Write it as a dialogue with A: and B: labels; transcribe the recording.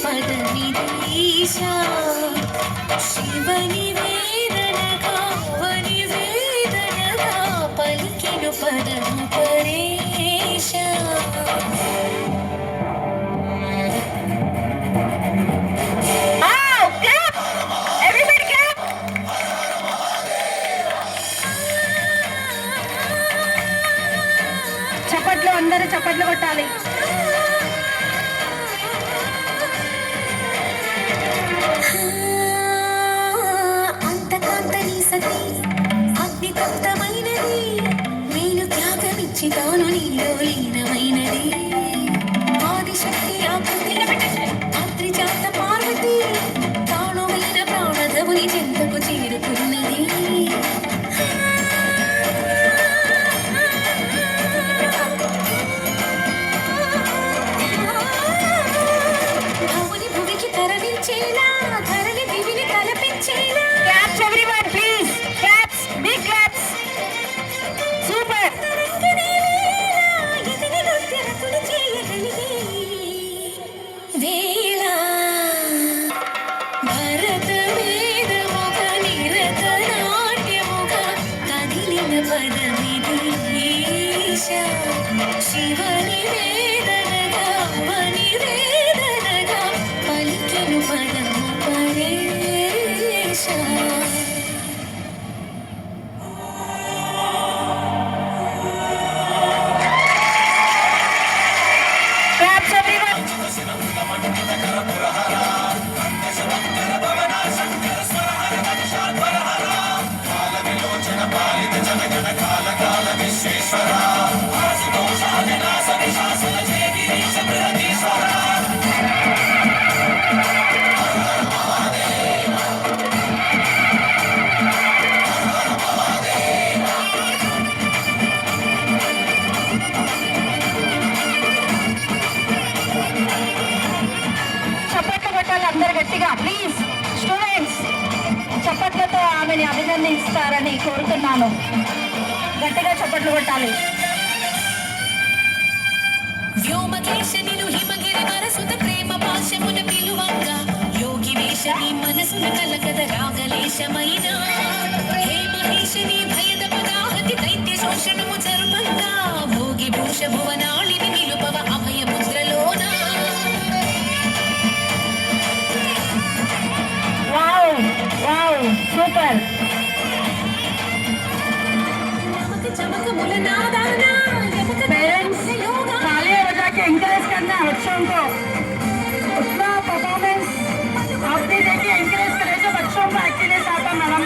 A: పదవిదీశా శివని వేదనగా వని వేదనగా పలికెను పదము పరేశ.
B: చప్పట్లు, అందరూ చప్పట్లు కొట్టాలి.
A: అంతకాంతని సతి అగ్నితప్తమైనది, నేను త్యాగమిచ్చి తాను నీలో లీనమైనది. ఆదిశక్తి ఆకృతి అత్రిజాత పార్వతి తానువైన ప్రాణధవుని చెంతకు చేరుకున్నది. భవుని భువికి తరలించేలా ధరని దివిని తలపించేలా.
B: Claps everyone please. Claps, big claps. Super.
A: వేళ భరత వేదముగ నిరత నాట్యముగ కదిలిన పదవిదీశ శివని వేదనగా వని వేదనగా పలికెను పదము పరేశ.
B: Claps everyone. చప్పట్లు కొట్టాలి అందరు గట్టిగా ప్లీజ్. స్టూడెంట్స్ చప్పట్లతో ఆమెని అభినందిస్తారని కోరుతున్నాను. గట్టిగా చప్పట్లు కొట్టాలి.
A: వ్యోమకేశనిను హిమగిరి వరసుత ప్రేమ పాశమున పిలువంగా యోగి వేషని మనసున కలకద రాగలేశమైన హే మహేశని భయద పదాహతి దైత్య శోషణము చర్మంగా భోగి భూష భువనాళిని నిలుపవ అభయ ముద్రలోన.
B: Wow wow super.
A: చమక చమకముల నాదాన యమక
B: पेरेंट्स तालियां बजा के एंकरेज करना है बच्चों को. उतना परफॉर्मेंस आपने देखिए एंकरेज करें जो बच्चों को एक्चुअली आता मैडम.